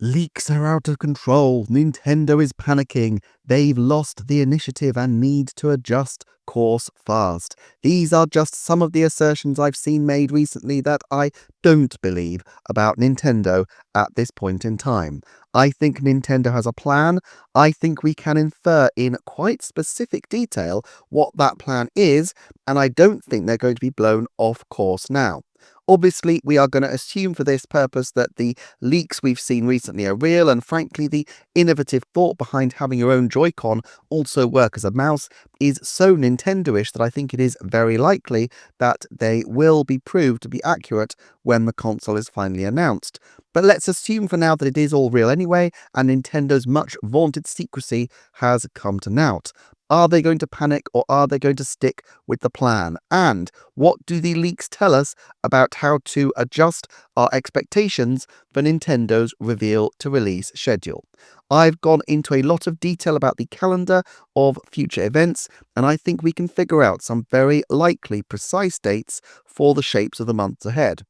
Leaks are out of control. Nintendo is panicking. They've lost the initiative and need to adjust course fast. These are just some of the assertions I've seen made recently that I don't believe about Nintendo at this point in time. I think Nintendo has a plan. I think we can infer in quite specific detail what that plan is, and I don't think they're going to be blown off course now. Obviously, we are going to assume for this purpose that the leaks we've seen recently are real, and frankly, the innovative thought behind having your own Joy-Con also work as a mouse is so Nintendo-ish that I think it is very likely that they will be proved to be accurate when the console is finally announced. But let's assume for now that it is all real anyway, and Nintendo's much vaunted secrecy has come to naught. Are they going to panic, or are they going to stick with the plan? And what do the leaks tell us about how to adjust our expectations for Nintendo's reveal to release schedule? I've gone into a lot of detail about the calendar of future events, and I think we can figure out some very likely precise dates for the shapes of the months ahead.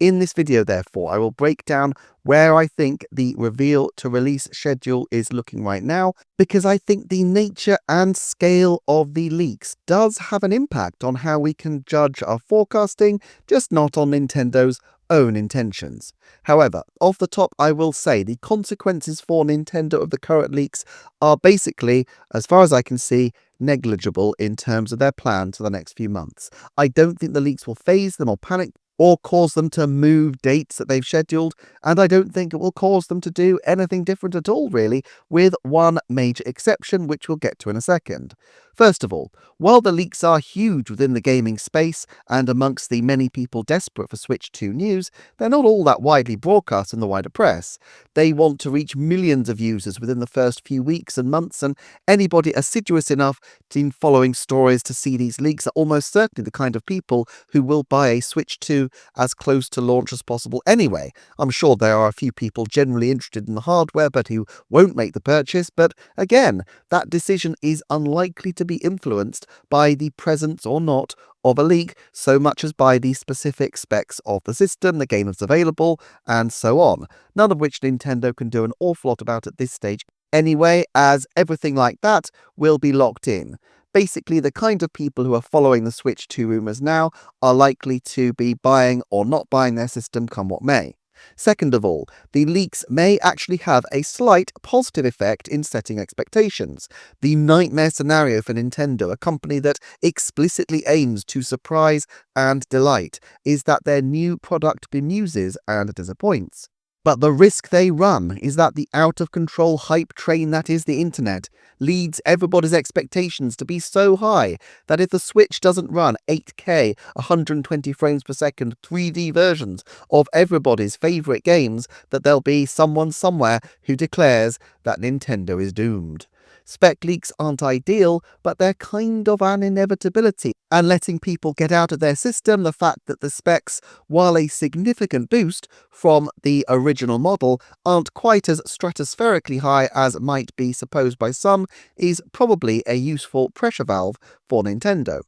In this video, therefore, I will break down where I think the reveal to release schedule is looking right now, because I think the nature and scale of the leaks does have an impact on how we can judge our forecasting, just not on Nintendo's own intentions. However, off the top, I will say the consequences for Nintendo of the current leaks are basically, as far as I can see, negligible in terms of their plan for the next few months. I don't think the leaks will phase them or panic or cause them to move dates that they've scheduled, and I don't think it will cause them to do anything different at all, really, with one major exception, which we'll get to in a second. First of all, while the leaks are huge within the gaming space and amongst the many people desperate for Switch 2 news, they're not all that widely broadcast in the wider press. They want to reach millions of users within the first few weeks and months, and anybody assiduous enough in following stories to see these leaks are almost certainly the kind of people who will buy a Switch 2 as close to launch as possible anyway. I'm sure there are a few people generally interested in the hardware but who won't make the purchase, but again, that decision is unlikely to be influenced by the presence or not of a leak so much as by the specific specs of the system, the game that's available, and so on, none of which Nintendo can do an awful lot about at this stage anyway, as everything like that will be locked in. Basically, the kind of people who are following the Switch 2 rumours now are likely to be buying or not buying their system come what may. Second of all, the leaks may actually have a slight positive effect in setting expectations. The nightmare scenario for Nintendo, a company that explicitly aims to surprise and delight, is that their new product bemuses and disappoints. But the risk they run is that the out-of-control hype train that is the internet leads everybody's expectations to be so high that if the Switch doesn't run 8K, 120 frames per second 3D versions of everybody's favourite games, that there'll be someone somewhere who declares that Nintendo is doomed. Spec leaks aren't ideal, but they're kind of an inevitability, and letting people get out of their system the fact that the specs, while a significant boost from the original model, aren't quite as stratospherically high as might be supposed by some, is probably a useful pressure valve for Nintendo.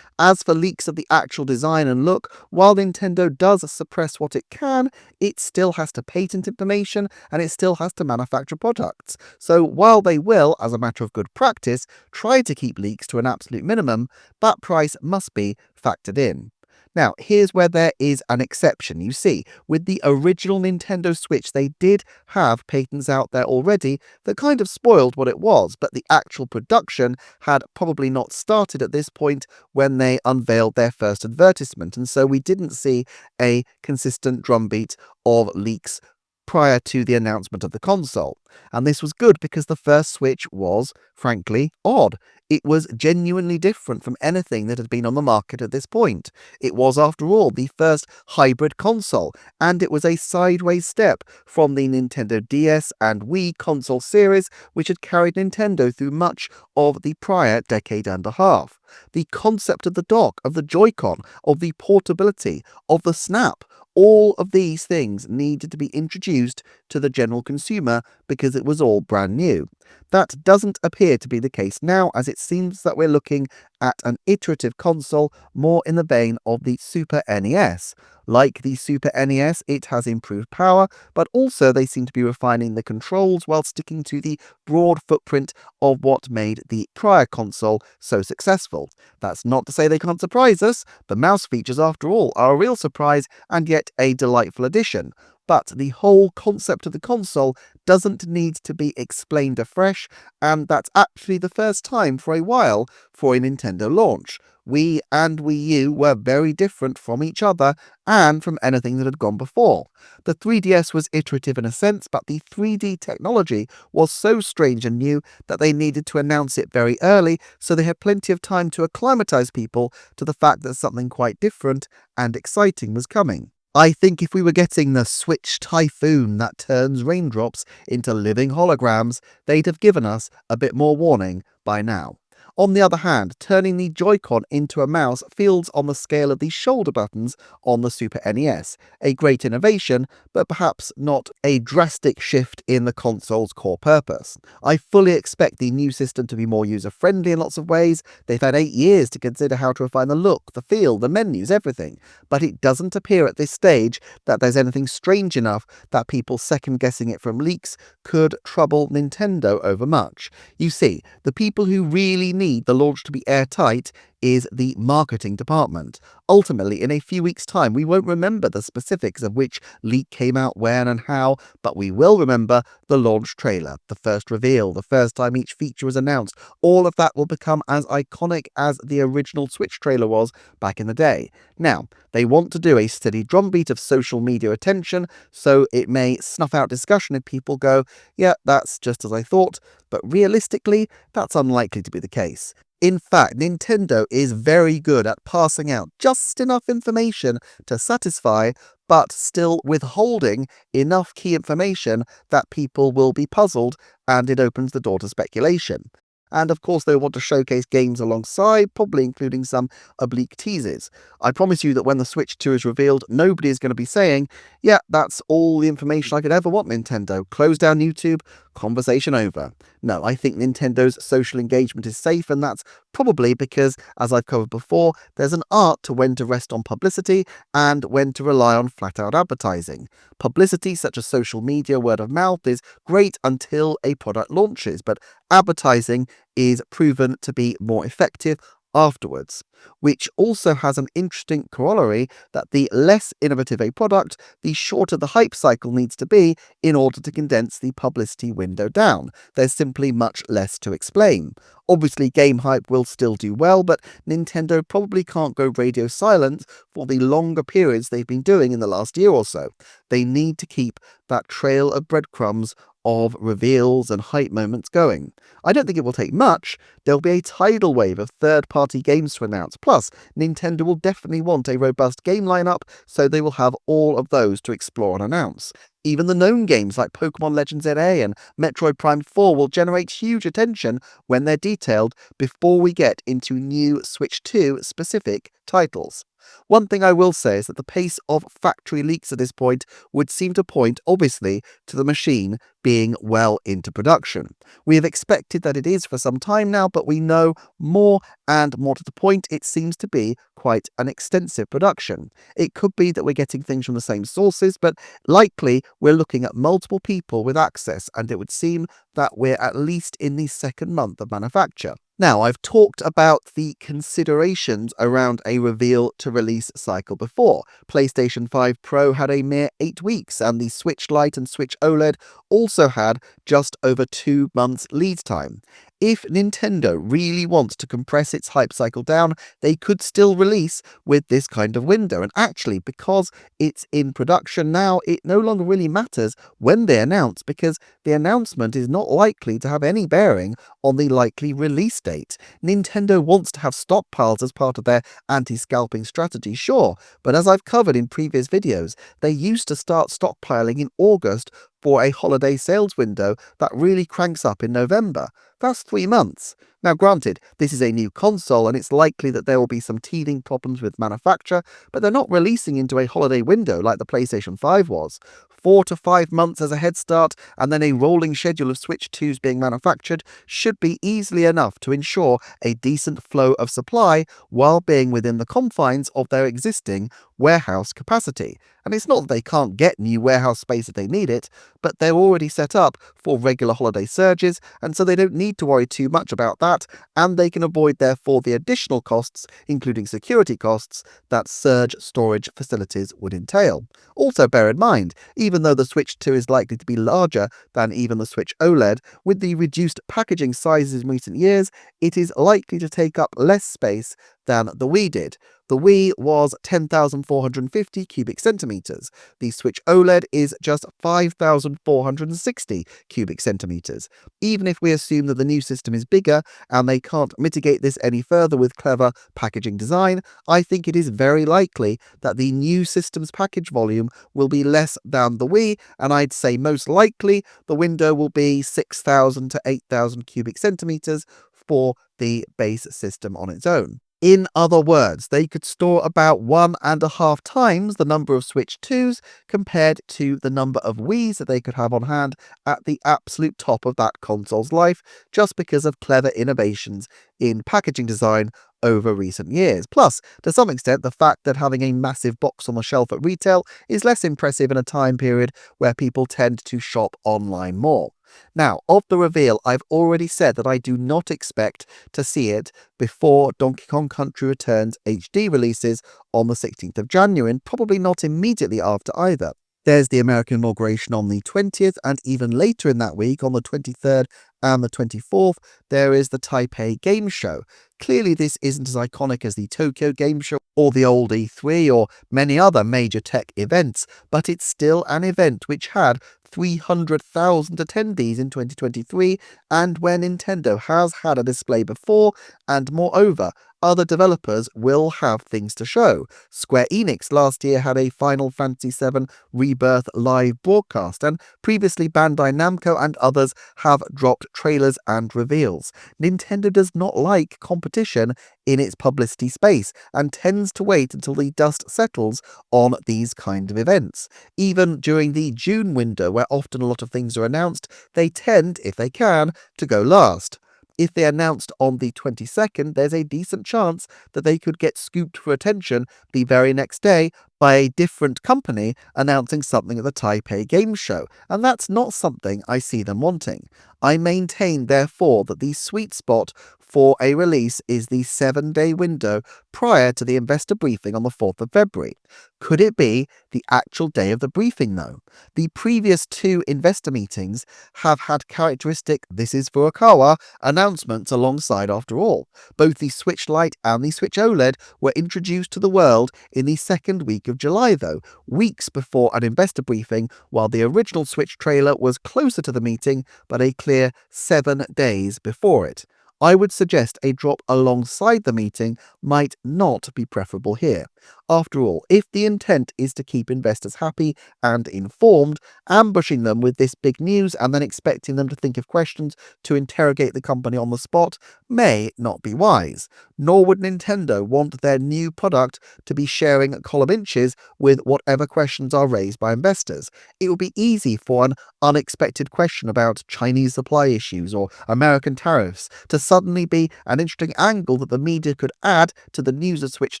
As for leaks of the actual design and look, while Nintendo does suppress what it can, it still has to patent information and it still has to manufacture products. So while they will, as a matter of good practice, try to keep leaks to an absolute minimum, that price must be factored in. Now, here's where there is an exception. You see, with the original Nintendo Switch, they did have patents out there already that kind of spoiled what it was, but the actual production had probably not started at this point when they unveiled their first advertisement, and so we didn't see a consistent drumbeat of leaks prior to the announcement of the console. And this was good because the first Switch was, frankly, odd. It was genuinely different from anything that had been on the market at this point. It was, after all, the first hybrid console, and it was a sideways step from the Nintendo DS and Wii console series, which had carried Nintendo through much of the prior decade and a half. The concept of the dock, of the Joy-Con, of the portability, of the snap, all of these things needed to be introduced to the general consumer because it was all brand new. That doesn't appear to be the case now, as it seems that we're looking at an iterative console more in the vein of the Super NES. Like the Super NES, it has improved power, but also they seem to be refining the controls while sticking to the broad footprint of what made the prior console so successful. That's not to say they can't surprise us. The mouse features, after all, are a real surprise and yet a delightful addition. But the whole concept of the console doesn't need to be explained afresh, and that's actually the first time for a while for a Nintendo launch. Wii and Wii U were very different from each other and from anything that had gone before. The 3DS was iterative in a sense, but the 3D technology was so strange and new that they needed to announce it very early, so they had plenty of time to acclimatize people to the fact that something quite different and exciting was coming. I think if we were getting the Switch typhoon that turns raindrops into living holograms, they'd have given us a bit more warning by now. On the other hand, turning the Joy-Con into a mouse feels on the scale of the shoulder buttons on the Super NES. A great innovation, but perhaps not a drastic shift in the console's core purpose. I fully expect the new system to be more user-friendly in lots of ways. They've had 8 years to consider how to refine the look, the feel, the menus, everything. But it doesn't appear at this stage that there's anything strange enough that people second-guessing it from leaks could trouble Nintendo over much. You see, the people who really need the launch to be airtight is the marketing department. Ultimately, in a few weeks' time, we won't remember the specifics of which leak came out when and how, but we will remember the launch trailer, the first reveal, the first time each feature was announced. All of that will become as iconic as the original Switch trailer was back in the day. Now, they want to do a steady drumbeat of social media attention, so it may snuff out discussion if people go, yeah, that's just as I thought, but realistically, that's unlikely to be the case. In fact, Nintendo is very good at passing out just enough information to satisfy, but still withholding enough key information that people will be puzzled, and it opens the door to speculation. And of course, they want to showcase games alongside, probably including some oblique teases. I promise you that when the Switch 2 is revealed, nobody is going to be saying, yeah, that's all the information I could ever want, Nintendo. Close down YouTube, conversation over. No, I think Nintendo's social engagement is safe, and that's probably because, as I've covered before, there's an art to when to rest on publicity and when to rely on flat-out advertising. Publicity, such as social media, word of mouth, is great until a product launches, but advertising is proven to be more effective afterwards, which also has an interesting corollary that the less innovative a product, the shorter the hype cycle needs to be in order to condense the publicity window down. There's simply much less to explain. Obviously, game hype will still do well, but Nintendo probably can't go radio silent for the longer periods they've been doing in the last year or so. They need to keep that trail of breadcrumbs of reveals and hype moments going. I don't think it will take much. There'll be a tidal wave of third-party games to announce. Plus, Nintendo will definitely want a robust game lineup, so they will have all of those to explore and announce. Even the known games like Pokemon Legends ZA and Metroid Prime 4 will generate huge attention when they're detailed before we get into new Switch 2 specific titles. One thing I will say is that the pace of factory leaks at this point would seem to point, obviously, to the machine being well into production. We have expected that it is for some time now, but we know more, and more to the point, it seems to be quite an extensive production. It could be that we're getting things from the same sources, but likely we're looking at multiple people with access, and it would seem that we're at least in the second month of manufacture. Now, I've talked about the considerations around a reveal to release cycle before. PlayStation 5 Pro had a mere 8 weeks, and the Switch Lite and Switch OLED also had just over 2 months lead time. If Nintendo really wants to compress its hype cycle down, they could still release with this kind of window. And actually, because it's in production now, it no longer really matters when they announce, because the announcement is not likely to have any bearing on the likely release date. Nintendo wants to have stockpiles as part of their anti-scalping strategy, sure, but as I've covered in previous videos, they used to start stockpiling in August for a holiday sales window that really cranks up in November. That's 3 months. Now granted, this is a new console and it's likely that there will be some teething problems with manufacture, but they're not releasing into a holiday window like the PlayStation 5 was. 4 to 5 months as a head start and then a rolling schedule of Switch 2s being manufactured should be easily enough to ensure a decent flow of supply while being within the confines of their existing warehouse capacity. And it's not that they can't get new warehouse space if they need it, but they're already set up for regular holiday surges, and so they don't need to worry too much about that, and they can avoid therefore the additional costs, including security costs, that surge storage facilities would entail. Also bear in mind, even though the Switch 2 is likely to be larger than even the Switch OLED, with the reduced packaging sizes in recent years, it is likely to take up less space than the Wii did. The Wii was 10,450 cubic centimeters. The Switch OLED is just 5,460 cubic centimeters. Even if we assume that the new system is bigger and they can't mitigate this any further with clever packaging design, I think it is very likely that the new system's package volume will be less than the Wii, and I'd say most likely the window will be 6,000 to 8,000 cubic centimeters for the base system on its own. In other words, they could store about 1.5 times the number of Switch 2s compared to the number of Wiis that they could have on hand at the absolute top of that console's life, just because of clever innovations in packaging design over recent years. Plus, to some extent, the fact that having a massive box on the shelf at retail is less impressive in a time period where people tend to shop online more. Now, of the reveal, I've already said that I do not expect to see it before Donkey Kong Country Returns HD releases on the 16th of January, and probably not immediately after either. There's the American inauguration on the 20th, and even later in that week, on the 23rd and the 24th, there is the Taipei Game Show. Clearly, this isn't as iconic as the Tokyo Game Show or the old E3 or many other major tech events, but it's still an event which had 300,000 attendees in 2023, and where Nintendo has had a display before, and moreover, other developers will have things to show. Square Enix last year had a Final Fantasy VII Rebirth live broadcast, and previously Bandai Namco and others have dropped trailers and reveals. Nintendo does not like competition in its publicity space, and tends to wait until the dust settles on these kind of events. Even during the June window, where often a lot of things are announced, they tend, if they can, to go last. If they announced on the 22nd, there's a decent chance that they could get scooped for attention the very next day by a different company announcing something at the Taipei Game Show, and that's not something I see them wanting. I maintain, therefore, that the sweet spot for a release is the 7-day window prior to the investor briefing on the 4th of February. Could it be the actual day of the briefing, though? The previous 2 investor meetings have had characteristic "this is Furukawa" announcements alongside after all. Both the Switch Lite and the Switch OLED were introduced to the world in the second week of July, though, weeks before an investor briefing, while the original Switch trailer was closer to the meeting, but a clear 7 days before it. I would suggest a drop alongside the meeting might not be preferable here. After all, if the intent is to keep investors happy and informed, ambushing them with this big news and then expecting them to think of questions to interrogate the company on the spot may not be wise. Nor would Nintendo want their new product to be sharing column inches with whatever questions are raised by investors. It would be easy for an unexpected question about Chinese supply issues or American tariffs to suddenly be an interesting angle that the media could add to the news of Switch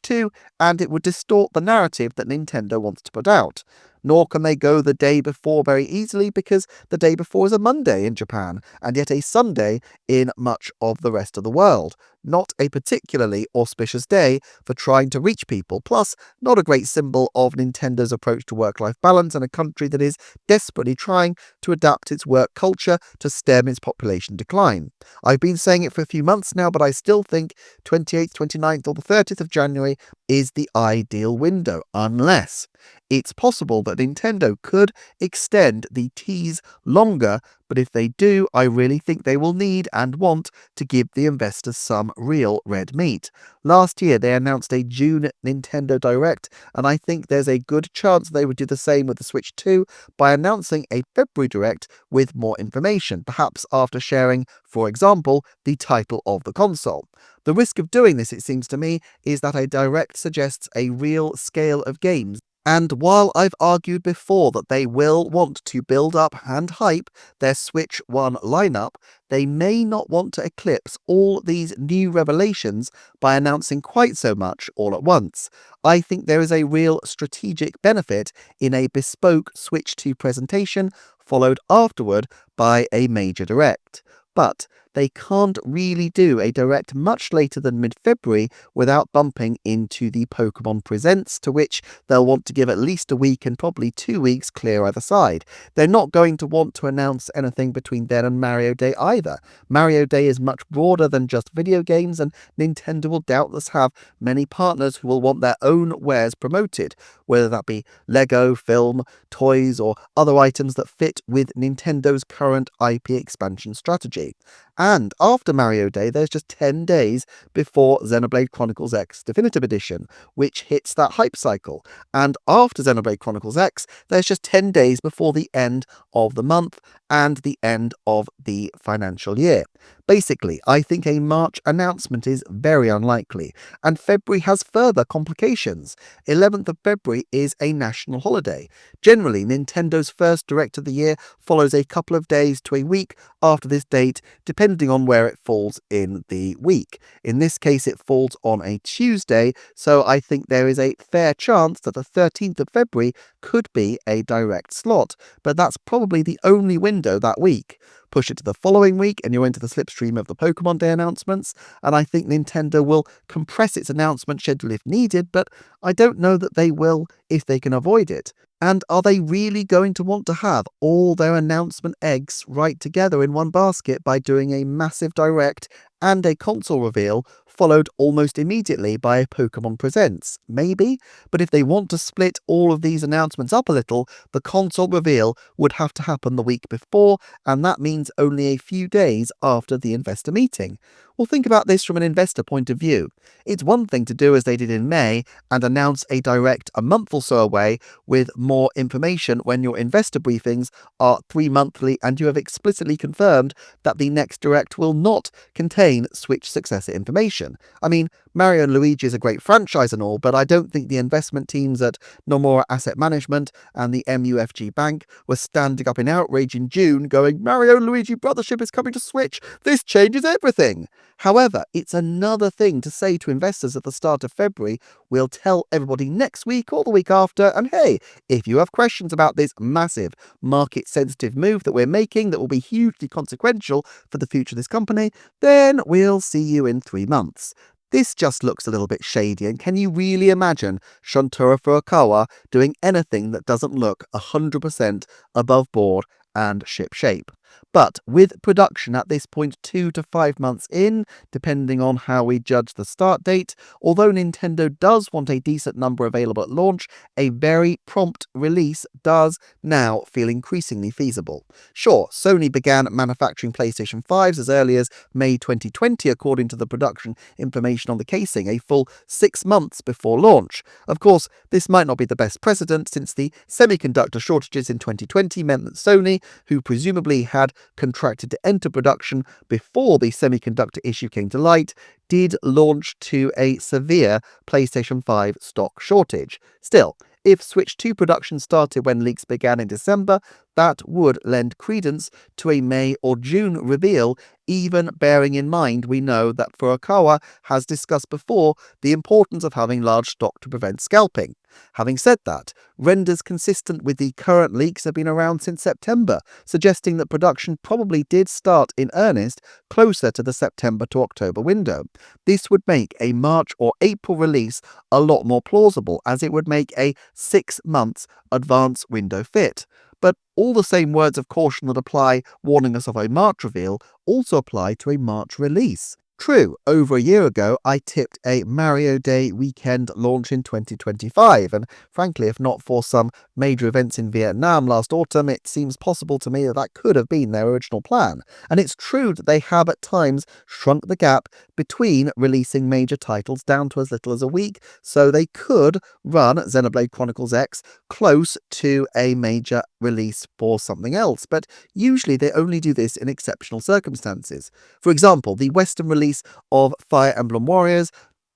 2, and it would distort the narrative that Nintendo wants to put out. Nor can they go the day before very easily, because the day before is a Monday in Japan, and yet a Sunday in much of the rest of the world. Not a particularly auspicious day for trying to reach people, plus not a great symbol of Nintendo's approach to work-life balance in a country that is desperately trying to adapt its work culture to stem its population decline. I've been saying it for a few months now, but I still think 28th, 29th or the 30th of January is the ideal window, unless it's possible that Nintendo could extend the tease longer, but if they do, I really think they will need and want to give the investors some real red meat. Last year, they announced a June Nintendo Direct, and I think there's a good chance they would do the same with the Switch 2 by announcing a February Direct with more information, perhaps after sharing, for example, the title of the console. The risk of doing this, it seems to me, is that a Direct suggests a real scale of games And while I've argued before that they will want to build up and hype their Switch 1 lineup, they may not want to eclipse all these new revelations by announcing quite so much all at once. I think there is a real strategic benefit in a bespoke Switch 2 presentation, followed afterward by a major direct. But they can't really do a direct much later than mid-February without bumping into the Pokemon Presents, to which they'll want to give at least a week and probably 2 weeks clear either side. They're not going to want to announce anything between then and Mario Day either. Mario Day is much broader than just video games, and Nintendo will doubtless have many partners who will want their own wares promoted, whether that be Lego, film, toys, or other items that fit with Nintendo's current IP expansion strategy. And after Mario Day, there's just 10 days before Xenoblade Chronicles X Definitive Edition, which hits that hype cycle. And after Xenoblade Chronicles X, there's just 10 days before the end of the month and the end of the financial year. Basically, I think a March announcement is very unlikely, and February has further complications. 11th of February is a national holiday. Generally, Nintendo's first Direct of the year follows a couple of days to a week after this date, depending on where it falls in the week. In this case, it falls on a Tuesday, so I think there is a fair chance that the 13th of February could be a direct slot, but that's probably the only window that week. Push it to the following week and you're into the slipstream of the Pokemon Day announcements, and I think Nintendo will compress its announcement schedule if needed, but I don't know that they will if they can avoid it. And are they really going to want to have all their announcement eggs right together in one basket by doing a massive direct and a console reveal, followed almost immediately by a Pokemon Presents? Maybe, but if they want to split all of these announcements up a little, the console reveal would have to happen the week before, and that means only a few days after the investor meeting. Well, think about this from an investor point of view. It's one thing to do as they did in May and announce a direct a month or so away with more information when your investor briefings are 3-monthly and you have explicitly confirmed that the next direct will not contain Switch successor information. I mean, Mario and Luigi is a great franchise and all, but I don't think the investment teams at Nomura Asset Management and the MUFG Bank were standing up in outrage in June going, "Mario and Luigi Brothership is coming to Switch, this changes everything." However, it's another thing to say to investors at the start of February, "We'll tell everybody next week or the week after, and hey, if you have questions about this massive market-sensitive move that we're making that will be hugely consequential for the future of this company, then we'll see you in 3 months." This just looks a little bit shady, and can you really imagine Shuntaro Furukawa doing anything that doesn't look 100% above board and shipshape? But with production at this point 2 to 5 months in, depending on how we judge the start date, although Nintendo does want a decent number available at launch, a very prompt release does now feel increasingly feasible. Sure, Sony began manufacturing PlayStation 5s as early as May 2020 according to the production information on the casing, a full 6 months before launch. Of course, this might not be the best precedent since the semiconductor shortages in 2020 meant that Sony, who presumably had contracted to enter production before the semiconductor issue came to light, did launch to a severe PlayStation 5 stock shortage. Still, if Switch 2 production started when leaks began in December, that would lend credence to a May or June reveal, even bearing in mind we know that Furukawa has discussed before the importance of having large stock to prevent scalping. Having said that, renders consistent with the current leaks have been around since September, suggesting that production probably did start in earnest closer to the September to October window. This would make a March or April release a lot more plausible, as it would make a 6 months advance window fit. But all the same words of caution that apply warning us of a March reveal also apply to a March release. True, over a year ago, I tipped a Mario Day weekend launch in 2025, and frankly, if not for some major events in Vietnam last autumn, it seems possible to me that that could have been their original plan. And it's true that they have at times shrunk the gap between releasing major titles down to as little as a week, so they could run Xenoblade Chronicles X close to a major release for something else, but usually they only do this in exceptional circumstances. For example, the Western release of Fire Emblem Warriors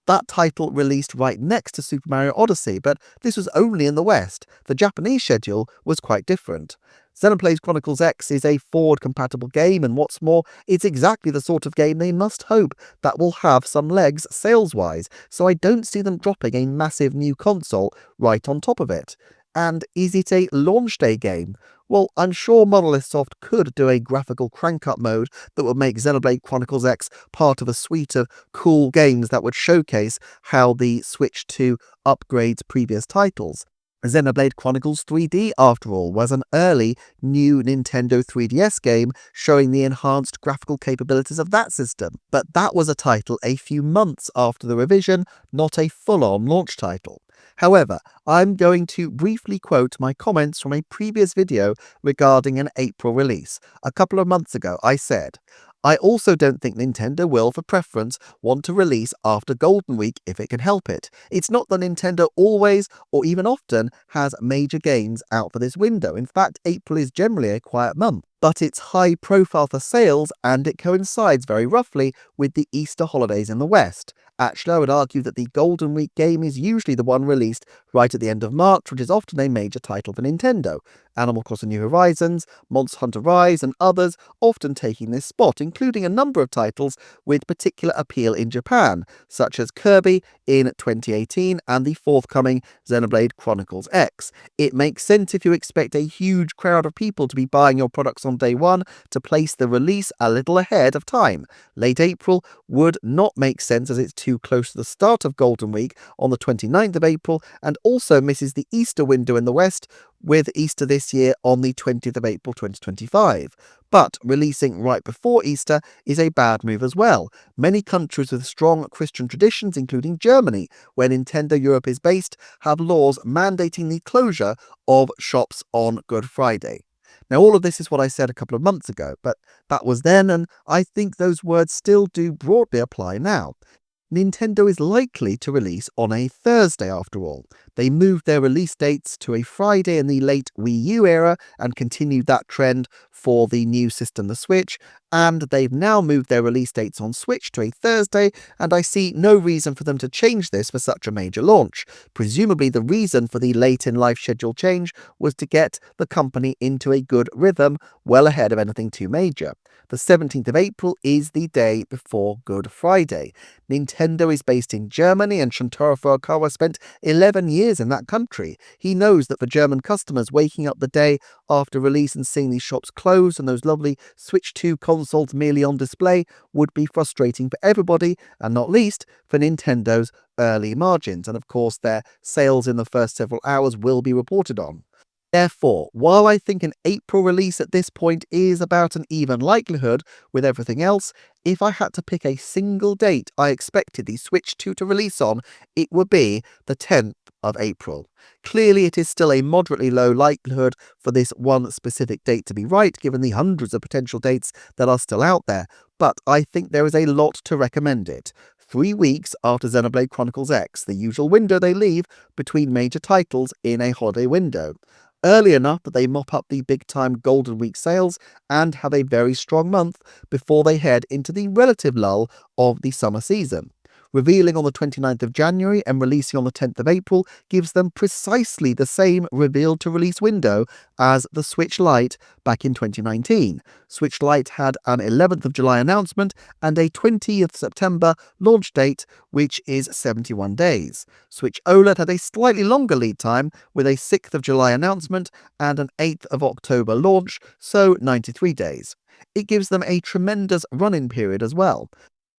That title released right next to Super Mario Odyssey, but this was only in the West. The Japanese schedule was quite different. Xenoblade Chronicles X is a forward-compatible game, and what's more, it's exactly the sort of game they must hope that will have some legs sales-wise, so I don't see them dropping a massive new console right on top of it. And is it a launch day game? Well, I'm sure Monolith Soft could do a graphical crank-up mode that would make Xenoblade Chronicles X part of a suite of cool games that would showcase how the Switch 2 upgrades previous titles. Xenoblade Chronicles 3D, after all, was an early new Nintendo 3DS game showing the enhanced graphical capabilities of that system. But that was a title a few months after the revision, not a full-on launch title. However, I'm going to briefly quote my comments from a previous video regarding an April release. A couple of months ago, I said, I also don't think Nintendo will, for preference, want to release after Golden Week if it can help it. It's not that Nintendo always, or even often, has major games out for this window. In fact, April is generally a quiet month. But it's high profile for sales, and it coincides very roughly with the Easter holidays in the West. Actually, I would argue that the Golden Week game is usually the one released right at the end of March, which is often a major title for Nintendo. Animal Crossing New Horizons, Monster Hunter Rise, and others often taking this spot, including a number of titles with particular appeal in Japan, such as Kirby in 2018 and the forthcoming Xenoblade Chronicles X. It makes sense if you expect a huge crowd of people to be buying your products on day one to place the release a little ahead of time. Late April would not make sense as it's too close to the start of Golden Week on the 29th of April and also misses the Easter window in the West, with Easter this year on the 20th of April 2025. But releasing right before Easter is a bad move as well. Many countries with strong Christian traditions, including Germany, where Nintendo Europe is based, have laws mandating the closure of shops on Good Friday. Now, all of this is what I said a couple of months ago, but that was then, and I think those words still do broadly apply now. Nintendo is likely to release on a Thursday after all. They moved their release dates to a Friday in the late Wii U era and continued that trend for the new system, the Switch, and they've now moved their release dates on Switch to a Thursday, and I see no reason for them to change this for such a major launch. Presumably the reason for the late-in-life schedule change was to get the company into a good rhythm well ahead of anything too major. The 17th of April is the day before Good Friday. Nintendo is based in Germany, and Shuntaro Furukawa spent 11 years in that country. He knows that for German customers, waking up the day after release and seeing these shops closed and those lovely Switch 2 consoles merely on display would be frustrating for everybody, and not least for Nintendo's early margins. And of course, their sales in the first several hours will be reported on. Therefore, while I think an April release at this point is about an even likelihood with everything else, if I had to pick a single date I expected the Switch 2 to release on, it would be the 10th of April. Clearly, it is still a moderately low likelihood for this one specific date to be right, given the hundreds of potential dates that are still out there, but I think there is a lot to recommend it. 3 weeks after Xenoblade Chronicles X, the usual window they leave between major titles in a holiday window. Early enough that they mop up the big-time Golden Week sales and have a very strong month before they head into the relative lull of the summer season. Revealing on the 29th of January and releasing on the 10th of April gives them precisely the same reveal-to-release window as the Switch Lite back in 2019. Switch Lite had an 11th of July announcement and a 20th September launch date, which is 71 days. Switch OLED had a slightly longer lead time with a 6th of July announcement and an 8th of October launch, so 93 days. It gives them a tremendous run-in period as well.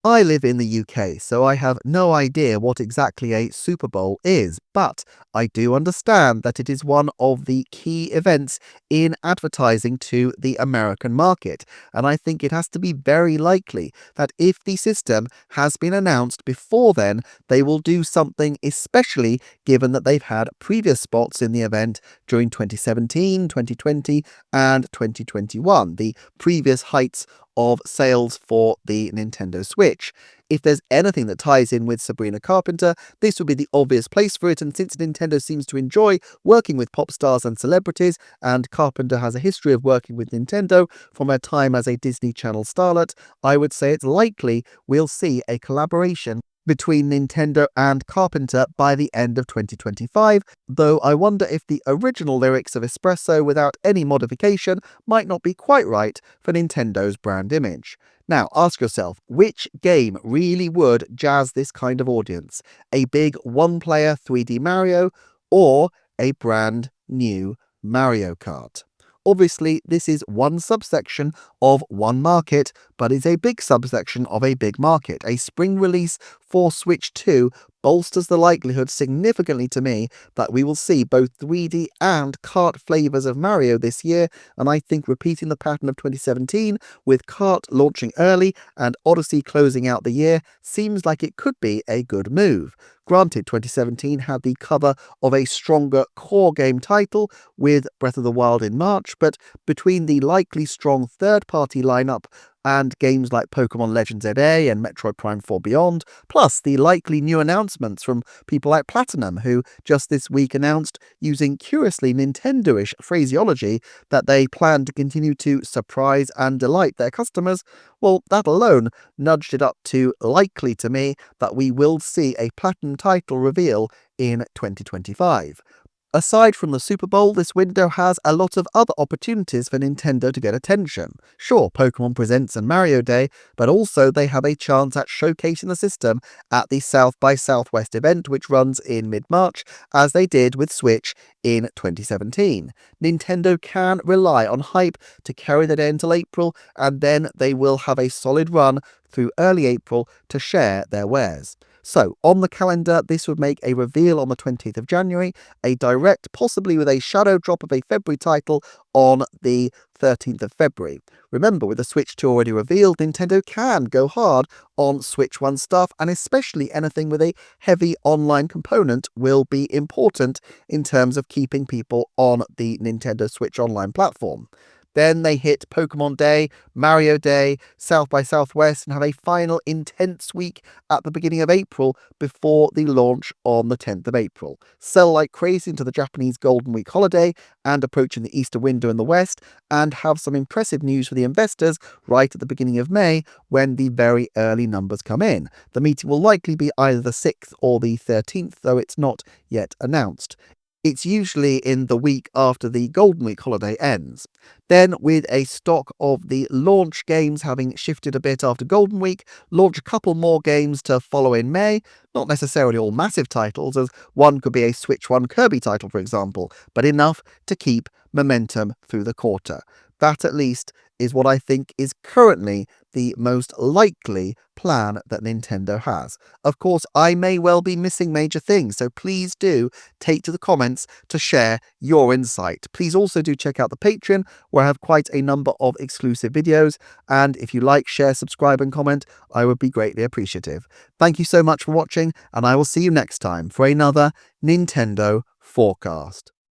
I live in the UK, so I have no idea what exactly a Super Bowl is, but I do understand that it is one of the key events in advertising to the American market, and I think it has to be very likely that if the system has been announced before then, they will do something, especially given that they've had previous spots in the event during 2017, 2020, and 2021, the previous heights of sales for the Nintendo Switch. If there's anything that ties in with Sabrina Carpenter, this would be the obvious place for it, and since Nintendo seems to enjoy working with pop stars and celebrities, and Carpenter has a history of working with Nintendo from her time as a Disney Channel starlet, I would say it's likely we'll see a collaboration between Nintendo and Carpenter by the end of 2025, though I wonder if the original lyrics of Espresso without any modification might not be quite right for Nintendo's brand image. Now, ask yourself, which game really would jazz this kind of audience? A big one-player 3D Mario or a brand new Mario Kart? Obviously, this is one subsection of one market, but is a big subsection of a big market. A spring release for Switch 2 bolsters the likelihood significantly to me that we will see both 3D and kart flavors of Mario this year, and I think repeating the pattern of 2017 with Kart launching early and Odyssey closing out the year seems like it could be a good move. Granted, 2017 had the cover of a stronger core game title with Breath of the Wild in March, but between the likely strong third-party lineup and games like Pokemon Legends ZA and Metroid Prime 4 Beyond, plus the likely new announcements from people like Platinum, who just this week announced, using curiously Nintendo-ish phraseology, that they plan to continue to surprise and delight their customers, well, that alone nudged it up to likely to me that we will see a Platinum title reveal in 2025. Aside from the Super Bowl, this window has a lot of other opportunities for Nintendo to get attention. Sure, Pokemon Presents and Mario Day, but also they have a chance at showcasing the system at the South by Southwest event, which runs in mid-March, as they did with Switch in 2017. Nintendo can rely on hype to carry the day until April, and then they will have a solid run through early April to share their wares. So, on the calendar, this would make a reveal on the 20th of January, a direct, possibly with a shadow drop of a February title on the 13th of February. Remember, with the Switch 2 already revealed, Nintendo can go hard on Switch 1 stuff, and especially anything with a heavy online component will be important in terms of keeping people on the Nintendo Switch Online platform. Then they hit Pokemon Day, Mario Day, South by Southwest, and have a final intense week at the beginning of April before the launch on the 10th of April. Sell like crazy into the Japanese Golden Week holiday and approaching the Easter window in the West, and have some impressive news for the investors right at the beginning of May when the very early numbers come in. The meeting will likely be either the 6th or the 13th, though it's not yet announced. It's usually in the week after the Golden Week holiday ends. Then, with a stock of the launch games having shifted a bit after Golden Week, launch a couple more games to follow in May. Not necessarily all massive titles, as one could be a Switch 1 Kirby title, for example, but enough to keep momentum through the quarter. That, at least, is what I think is currently the most likely plan that Nintendo has. Of course, I may well be missing major things, so please do take to the comments to share your insight. Please also do check out the Patreon, where I have quite a number of exclusive videos, and if you like, share, subscribe and comment, I would be greatly appreciative. Thank you so much for watching, and I will see you next time for another Nintendo Forecast.